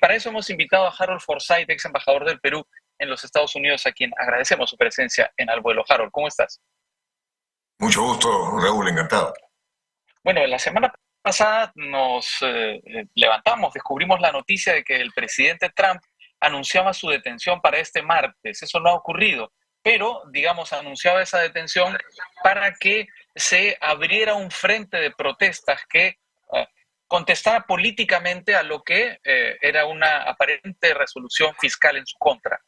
Para eso hemos invitado a Harold Forsyth, ex embajador del Perú en los Estados Unidos, a quien agradecemos su presencia en Al Vuelo. Harold, ¿cómo estás? Mucho gusto, Raúl, encantado. Bueno, la semana pasada nos levantamos, descubrimos la noticia de que el presidente Trump anunciaba su detención para este martes. Eso no ha ocurrido, pero, digamos, anunciaba esa detención para que se abriera un frente de protestas que contestara políticamente a lo que era una aparente resolución fiscal en su contra.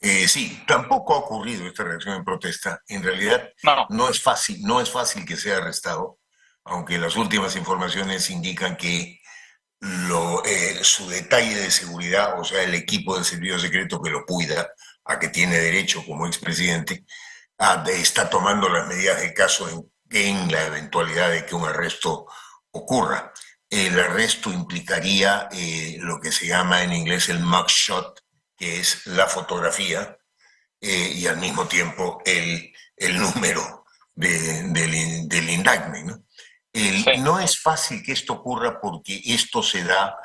Sí, tampoco ha ocurrido esta reacción en protesta. En realidad, No, no, no es fácil que sea arrestado, aunque las últimas informaciones indican que su detalle de seguridad, o sea, el equipo de servicio secreto que lo cuida, a que tiene derecho como expresidente, está tomando las medidas del caso en la eventualidad de que un arresto ocurra. El arresto implicaría lo que se llama en inglés el mugshot, que es la fotografía y al mismo tiempo el número del indictment, ¿no? sí. No es fácil que esto ocurra porque esto se da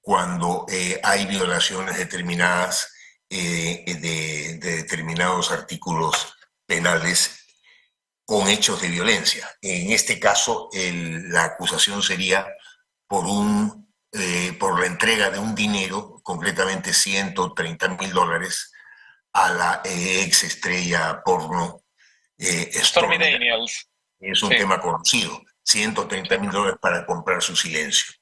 cuando hay violaciones determinadas de determinados artículos penales con hechos de violencia. En este caso, la acusación sería por la entrega de un dinero, concretamente $130,000, a la ex estrella porno Stormy Stormy Daniels. Daniels. Es un Sí, tema conocido, ciento treinta sí. mil dólares para comprar su silencio,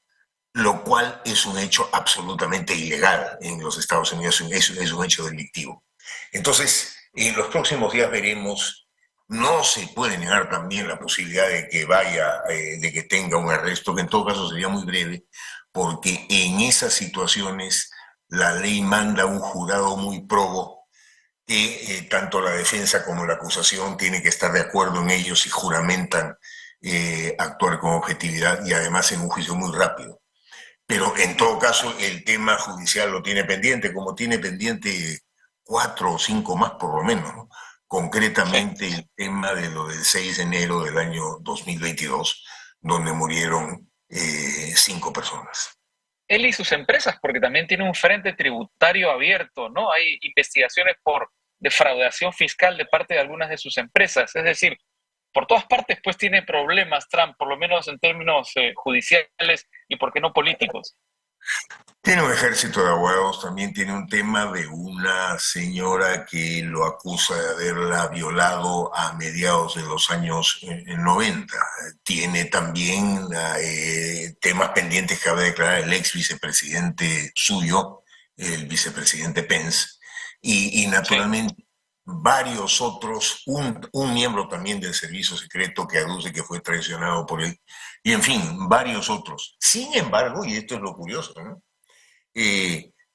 lo cual es un hecho absolutamente ilegal en los Estados Unidos, es un hecho delictivo. Entonces, en los próximos días veremos, no se puede negar también la posibilidad de que de que tenga un arresto, que en todo caso sería muy breve, porque en esas situaciones la ley manda un jurado muy probo que tanto la defensa como la acusación tienen que estar de acuerdo en ellos y juramentan actuar con objetividad y además en un juicio muy rápido. Pero en todo caso, el tema judicial lo tiene pendiente, como tiene pendiente cuatro o cinco más por lo menos, ¿no? Sí. Concretamente el tema de lo del 6 de enero del año 2022, donde murieron cinco personas. Él y sus empresas, porque también tiene un frente tributario abierto, ¿no? Hay investigaciones por defraudación fiscal de parte de algunas de sus empresas. Es decir, por todas partes, pues tiene problemas Trump, por lo menos en términos judiciales y, ¿por qué no, políticos? Tiene un ejército de abogados, también tiene un tema de una señora que lo acusa de haberla violado a mediados de los años 90. Tiene también temas pendientes que va a declarar el ex vicepresidente suyo, el vicepresidente Pence, y Sí. naturalmente varios otros, un miembro también del servicio secreto que aduce que fue traicionado por él, y en fin, varios otros. Sin embargo, y esto es lo curioso, ¿no?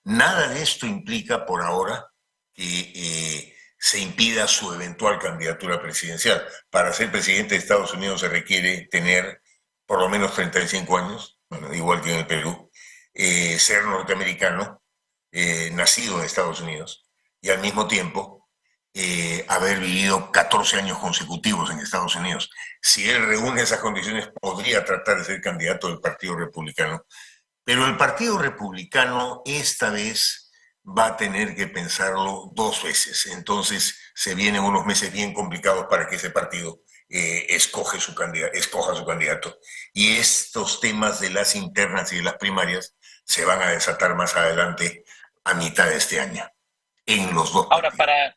Nada de esto implica por ahora que se impida su eventual candidatura presidencial. Para ser presidente de Estados Unidos se requiere tener por lo menos 35 años, bueno, igual que en el Perú, ser norteamericano, nacido en Estados Unidos, y al mismo tiempo haber vivido 14 años consecutivos en Estados Unidos. Si él reúne esas condiciones, podría tratar de ser candidato del Partido Republicano, pero el Partido Republicano esta vez va a tener que pensarlo dos veces. Entonces se vienen unos meses bien complicados para que ese partido escoja su candidato. Y estos temas de las internas y de las primarias se van a desatar más adelante a mitad de este año en los dos Ahora, partidos.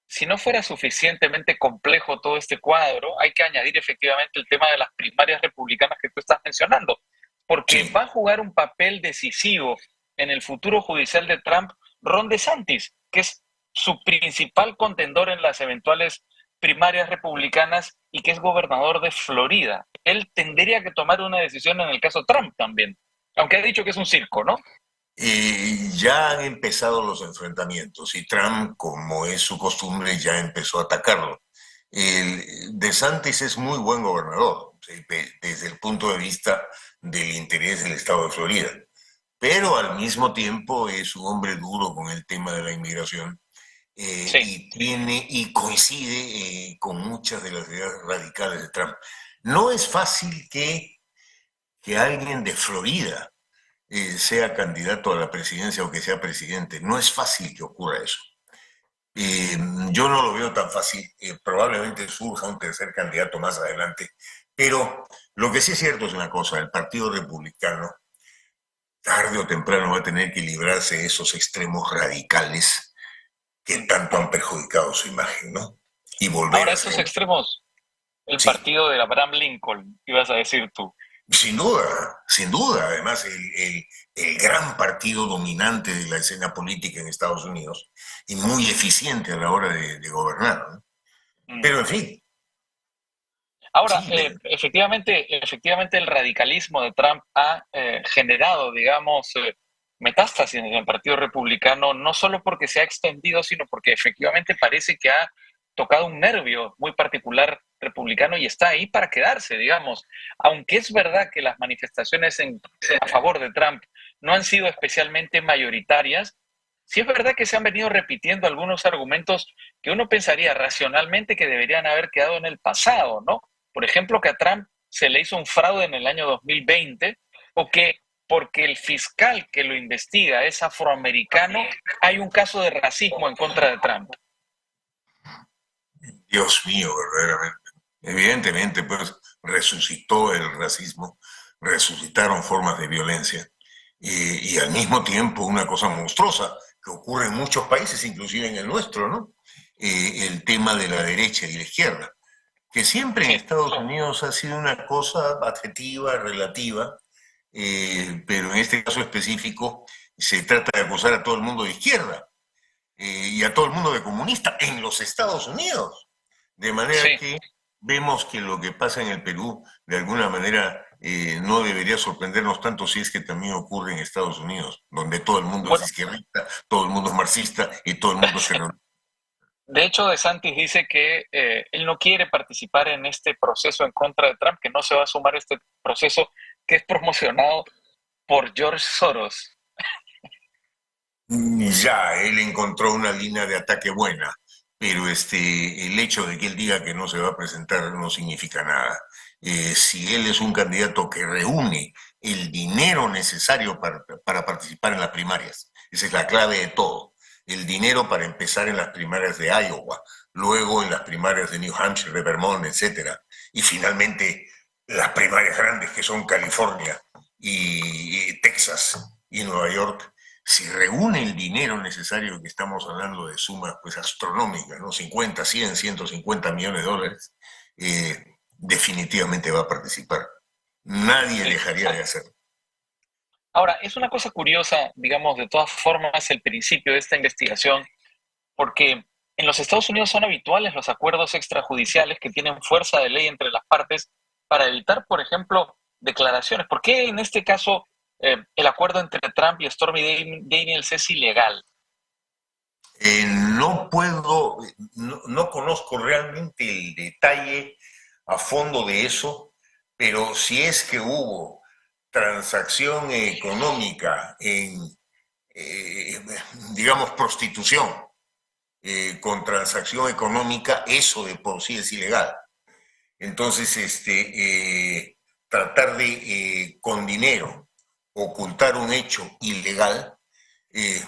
si no fuera suficientemente complejo todo este cuadro, hay que añadir efectivamente el tema de las primarias republicanas que tú estás mencionando, porque Sí, va a jugar un papel decisivo en el futuro judicial de Trump Ron DeSantis, que es su principal contendor en las eventuales primarias republicanas y que es gobernador de Florida. Él tendría que tomar una decisión en el caso Trump también, aunque ha dicho que es un circo, ¿no? ya han empezado los enfrentamientos y Trump, como es su costumbre, ya empezó a atacarlo. DeSantis es muy buen gobernador, ¿sí? Desde el punto de vista del interés del estado de Florida, pero al mismo tiempo es un hombre duro con el tema de la inmigración Sí, y coincide con muchas de las ideas radicales de Trump. No es fácil que alguien de Florida sea candidato a la presidencia o que sea presidente. No es fácil que ocurra eso. Eh, yo no lo veo tan fácil. Probablemente surja un tercer candidato más adelante. Pero lo que sí es cierto es una cosa, el Partido Republicano tarde o temprano va a tener que librarse de esos extremos radicales que tanto han perjudicado su imagen, ¿no? Y volver Ahora, a esos ser. extremos, el Sí, partido de Abraham Lincoln, ibas a decir tú. sin duda, sin duda. Además, el gran partido dominante de la escena política en Estados Unidos y muy eficiente a la hora de gobernar, ¿no? Mm. Pero, en fin, Ahora, sí, efectivamente el radicalismo de Trump ha generado, digamos, metástasis en el Partido Republicano, no solo porque se ha extendido, sino porque efectivamente parece que ha tocado un nervio muy particular republicano y está ahí para quedarse, digamos. Aunque es verdad que las manifestaciones a favor de Trump no han sido especialmente mayoritarias, sí es verdad que se han venido repitiendo algunos argumentos que uno pensaría racionalmente que deberían haber quedado en el pasado, ¿no? Por ejemplo, que a Trump se le hizo un fraude en el año 2020 o que porque el fiscal que lo investiga es afroamericano, hay un caso de racismo en contra de Trump. Dios mío, verdaderamente. Evidentemente, pues resucitó el racismo, resucitaron formas de violencia y al mismo tiempo una cosa monstruosa que ocurre en muchos países, inclusive en el nuestro, ¿no? El tema de la derecha y la izquierda, que siempre en Sí. Estados Unidos ha sido una cosa adjetiva, relativa, pero en este caso específico se trata de acusar a todo el mundo de izquierda y a todo el mundo de comunista en los Estados Unidos. De manera Sí. que vemos que lo que pasa en el Perú, de alguna manera, no debería sorprendernos tanto si es que también ocurre en Estados Unidos, donde todo el mundo es Bueno, izquierdista, todo el mundo es marxista y todo el mundo es terrorista. de hecho, DeSantis dice que él no quiere participar en este proceso en contra de Trump, que no se va a sumar a este proceso que es promocionado por George Soros. Ya, él encontró una línea de ataque buena, pero el hecho de que él diga que no se va a presentar no significa nada. Si él es un candidato que reúne el dinero necesario para participar en las primarias, esa es la clave de todo. El dinero para empezar en las primarias de Iowa, luego en las primarias de New Hampshire, de Vermont, etcétera, y finalmente las primarias grandes que son California y Texas y Nueva York. Si reúne el dinero necesario, que estamos hablando de sumas pues astronómicas, ¿no? 50, 100, 150 millones de dólares, definitivamente va a participar. Nadie Sí. dejaría de hacerlo. Ahora, es una cosa curiosa, digamos, de todas formas, el principio de esta investigación, porque en los Estados Unidos son habituales los acuerdos extrajudiciales que tienen fuerza de ley entre las partes para evitar, por ejemplo, declaraciones. ¿Por qué en este caso el acuerdo entre Trump y Stormy Daniels es ilegal? No puedo, no conozco realmente el detalle a fondo de eso, pero si es que hubo transacción económica en, eh, digamos, prostitución, con transacción económica, eso de por sí es ilegal. Entonces, tratar de, con dinero, ocultar un hecho ilegal, eh,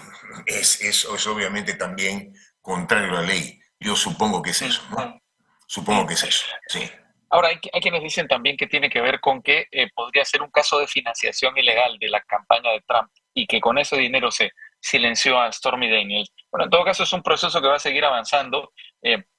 es obviamente también contrario a la ley. Yo supongo que es Mm, eso, ¿no? Supongo mm. que es eso, sí. Ahora, hay quienes dicen también que tiene que ver con que podría ser un caso de financiación ilegal de la campaña de Trump y que con ese dinero se silenció a Stormy Daniels. Bueno, en todo caso es un proceso que va a seguir avanzando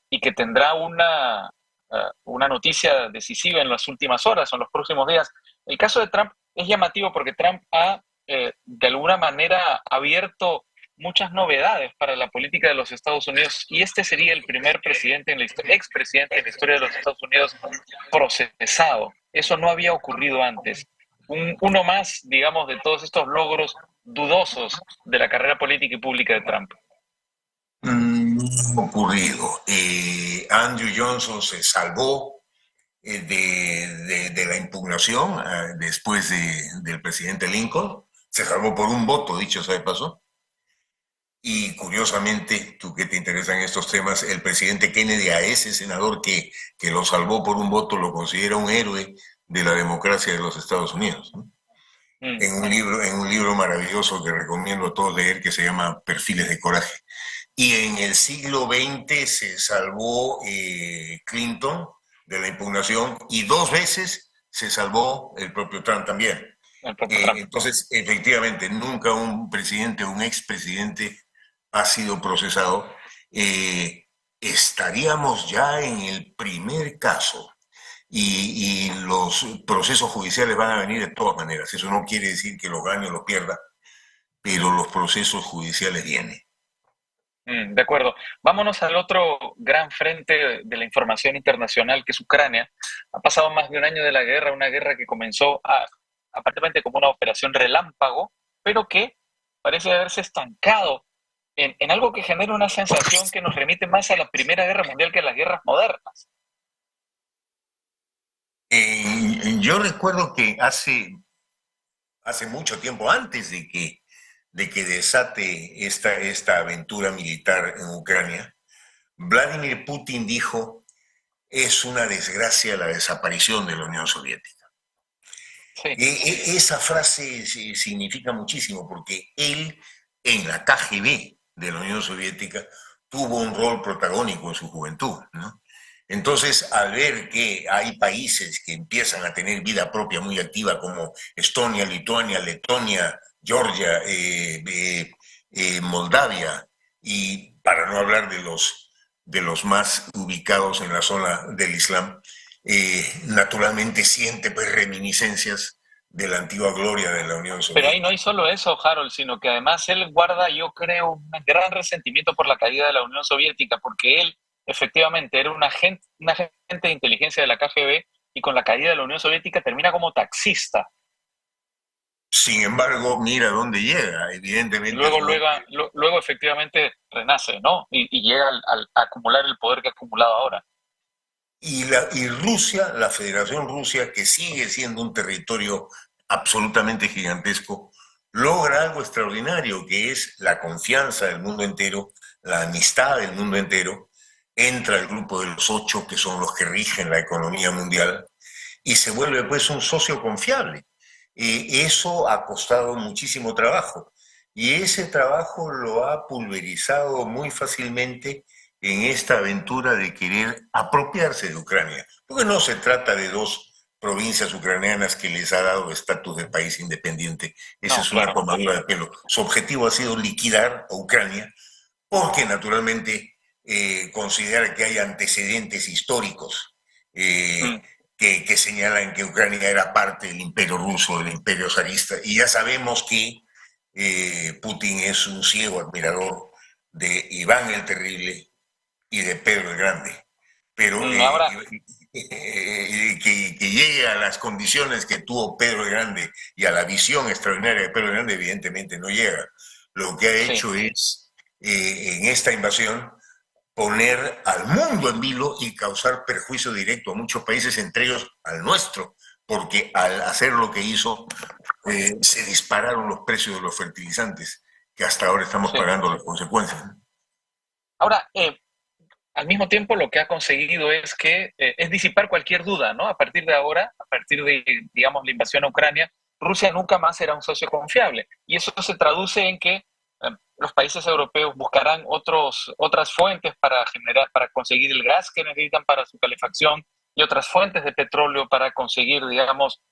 y que tendrá una noticia decisiva en las últimas horas o en los próximos días. El caso de Trump es llamativo porque Trump ha de alguna manera abierto muchas novedades para la política de los Estados Unidos y este sería el primer presidente en la expresidente en la historia de los Estados Unidos procesado. Eso no había ocurrido antes. Uno más, digamos, de todos estos logros dudosos de la carrera política y pública de Trump. Ocurrido. Andrew Johnson se salvó de la impugnación después del presidente Lincoln. Se salvó por un voto, dicho sea de paso. Y curiosamente, tú que te interesan estos temas, el presidente Kennedy a ese senador que lo salvó por un voto lo considera un héroe de la democracia de los Estados Unidos, ¿no? Mm, en un libro maravilloso que recomiendo a todos leer que se llama Perfiles de Coraje. Y en el siglo XX se salvó Clinton de la impugnación y dos veces se salvó el propio Trump también. el propio Trump. Entonces, efectivamente, nunca un presidente o un expresidente ha sido procesado. Estaríamos ya en el primer caso y los procesos judiciales van a venir de todas maneras. Eso no quiere decir que los gane o los pierda, pero los procesos judiciales vienen. De acuerdo. Vámonos al otro gran frente de la información internacional, que es Ucrania. Ha pasado más de un año de la guerra, una guerra que comenzó aparentemente como una operación relámpago, pero que parece haberse estancado en algo que genera una sensación que nos remite más a la Primera Guerra Mundial que a las guerras modernas. Yo recuerdo que hace mucho tiempo antes de que desate esta aventura militar en Ucrania, Vladimir Putin dijo, es una desgracia la desaparición de la Unión Soviética. Sí, Esa frase significa muchísimo porque él en la KGB de la Unión Soviética tuvo un rol protagónico en su juventud, ¿no? Entonces, al ver que hay países que empiezan a tener vida propia muy activa, como Estonia, Lituania, Letonia, Georgia, Moldavia, y para no hablar de los más ubicados en la zona del Islam, naturalmente siente pues reminiscencias de la antigua gloria de la Unión pero ahí no hay Soviética. solo eso, Harold, sino que además él guarda, yo creo, un gran resentimiento por la caída de la Unión Soviética, porque él efectivamente era un agente de inteligencia de la KGB y con la caída de la Unión Soviética termina como taxista. Sin embargo, mira dónde llega, Y evidentemente es luego, un luego, hombre. luego efectivamente renace, ¿no? Y llega a acumular el poder que ha acumulado ahora. Y Rusia, la Federación Rusia, que sigue siendo un territorio absolutamente gigantesco, logra algo extraordinario, que es la confianza del mundo entero, la amistad del mundo entero, entra el grupo de los ocho, que son los que rigen la economía mundial, y se vuelve pues un socio confiable. Eso ha costado muchísimo trabajo y ese trabajo lo ha pulverizado muy fácilmente en esta aventura de querer apropiarse de Ucrania, porque no se trata de dos provincias ucranianas que les ha dado estatus de país independiente. Esa No, es una claro. tomadura de pelo. Su objetivo ha sido liquidar a Ucrania porque naturalmente considera que hay antecedentes históricos Mm, que señalan que Ucrania era parte del imperio ruso, del imperio zarista, y ya sabemos que Putin es un ciego admirador de Iván el Terrible y de Pedro el Grande, pero ahora, que llegue a las condiciones que tuvo Pedro el Grande y a la visión extraordinaria de Pedro el Grande, evidentemente no llega. Lo que ha sí. hecho es, en esta invasión, poner al mundo en vilo y causar perjuicio directo a muchos países, entre ellos al nuestro, porque al hacer lo que hizo, se dispararon los precios de los fertilizantes, que hasta ahora estamos Sí. pagando las consecuencias. Ahora, al mismo tiempo lo que ha conseguido es que es disipar cualquier duda, ¿no? A partir de ahora, a partir de, digamos, la invasión a Ucrania, Rusia nunca más será un socio confiable. Y eso se traduce en que los países europeos buscarán otras fuentes para generar, para conseguir el gas que necesitan para su calefacción y otras fuentes de petróleo para conseguir, digamos,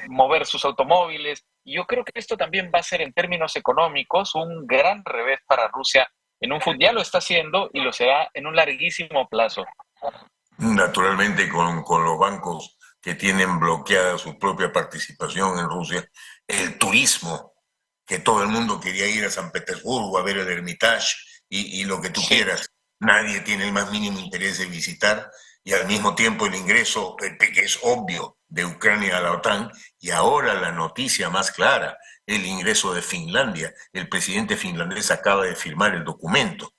mover sus automóviles. Y yo creo que esto también va a ser en términos económicos un gran revés para Rusia en un fútbol. Ya lo está haciendo y lo será en un larguísimo plazo. Naturalmente con los bancos que tienen bloqueada su propia participación en Rusia, el turismo, que todo el mundo quería ir a San Petersburgo a ver el Hermitage y lo que tú Sí, quieras, nadie tiene el más mínimo interés de visitar, y al mismo tiempo el ingreso, que es obvio, de Ucrania a la OTAN, y ahora la noticia más clara, el ingreso de Finlandia. El presidente finlandés acaba de firmar el documento.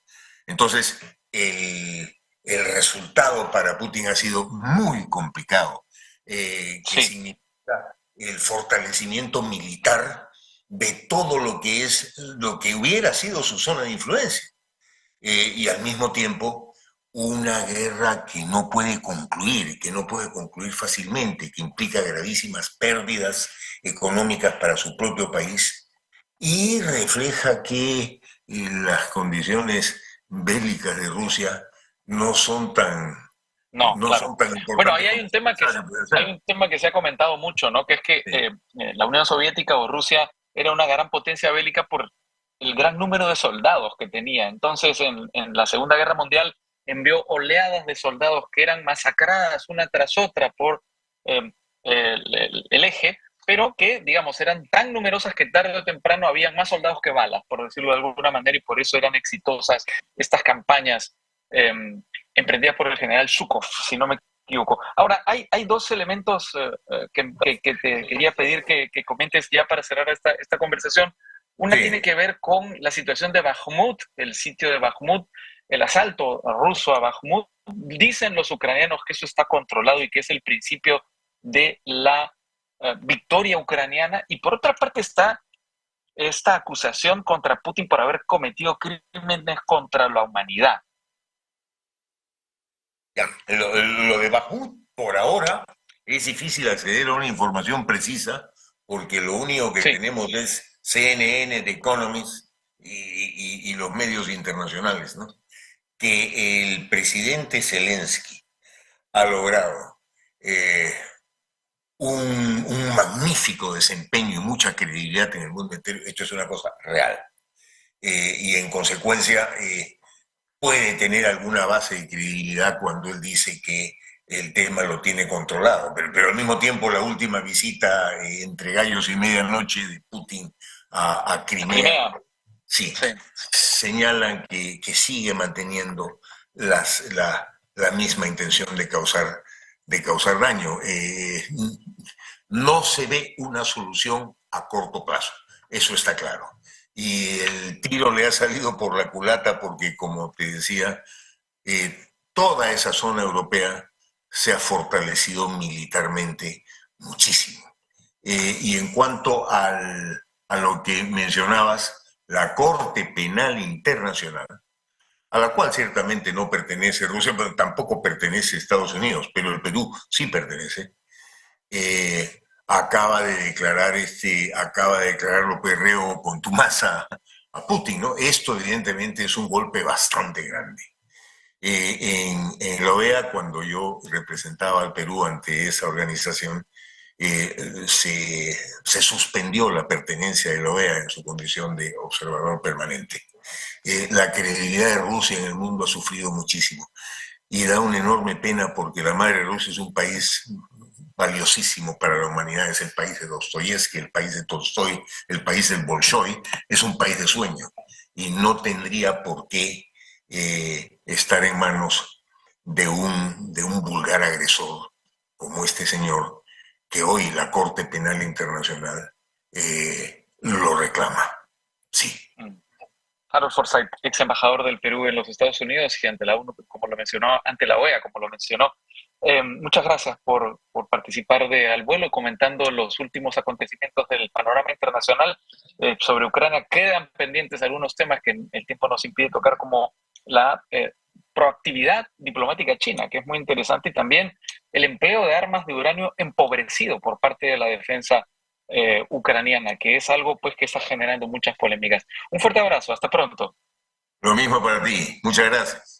Entonces, el resultado para Putin ha sido muy complicado, que sí, significa el fortalecimiento militar de todo lo que es lo que hubiera sido su zona de influencia, y al mismo tiempo una guerra que no puede concluir, que no puede concluir fácilmente, que implica gravísimas pérdidas económicas para su propio país y refleja que las condiciones bélicas de Rusia no son tan, No, no claro. son tan Bueno, importantes ahí hay como un se tema pensaba que pueden hay ser. un tema que se ha comentado mucho, ¿no? Que es que Sí, la Unión Soviética o Rusia era una gran potencia bélica por el gran número de soldados que tenía. Entonces, en la Segunda Guerra Mundial envió oleadas de soldados que eran masacradas una tras otra por eh, el eje, pero que, digamos, eran tan numerosas que tarde o temprano habían más soldados que balas, por decirlo de alguna manera, y por eso eran exitosas estas campañas eh, emprendidas por el general Zhukov, si no me equivoco. Ahora, hay dos elementos que te quería pedir que comentes ya para cerrar esta conversación. Una tiene sí, que ver con la situación de Bakhmut, el sitio de Bakhmut, el asalto ruso a Bakhmut. Dicen los ucranianos que eso está controlado y que es el principio de la victoria ucraniana. Y por otra parte está esta acusación contra Putin por haber cometido crímenes contra la humanidad. ya. Lo de Bakhmut, por ahora, es difícil acceder a una información precisa porque lo único que Sí, tenemos es CNN, The Economist y los medios internacionales, ¿no? Que el presidente Zelensky ha logrado eh, un magnífico desempeño y mucha credibilidad en el mundo entero. Esto es una cosa real. Y en consecuencia puede tener alguna base de credibilidad cuando él dice que el tema lo tiene controlado. Pero al mismo tiempo la última visita entre gallos y medianoche de Putin a a Crimea, Crimea. sí, Sí. señalan que sigue manteniendo la misma intención de causar daño. No se ve una solución a corto plazo, eso está claro. Y el tiro le ha salido por la culata porque, como te decía, toda esa zona europea se ha fortalecido militarmente muchísimo. Y en cuanto a lo que mencionabas, la Corte Penal Internacional, a la cual ciertamente no pertenece Rusia, pero tampoco pertenece Estados Unidos, pero el Perú sí pertenece, acaba de declarar López Rego contumaz a Putin, ¿no? Esto evidentemente es un golpe bastante grande. En la OEA, cuando yo representaba al Perú ante esa organización, se suspendió la pertenencia de la OEA en su condición de observador permanente. La credibilidad de Rusia en el mundo ha sufrido muchísimo y da una enorme pena porque la madre Rusia es un país valiosísimo para la humanidad, es el país de Dostoyevsky, el país de Tolstoy, el país del Bolshoi, es un país de sueño y no tendría por qué estar en manos de un vulgar agresor como este señor, que hoy la Corte Penal Internacional lo reclama. Sí. Harold Forsyth, ex embajador del Perú en los Estados Unidos y ante la ONU, como lo mencionó, ante la OEA, como lo mencionó. Muchas gracias por participar de Al Vuelo comentando los últimos acontecimientos del panorama internacional sobre Ucrania. Quedan pendientes algunos temas que el tiempo nos impide tocar, como la proactividad diplomática china, que es muy interesante, y también el empleo de armas de uranio empobrecido por parte de la defensa ucraniana, que es algo pues que está generando muchas polémicas. Un fuerte abrazo, hasta pronto. Lo mismo para ti. Muchas gracias.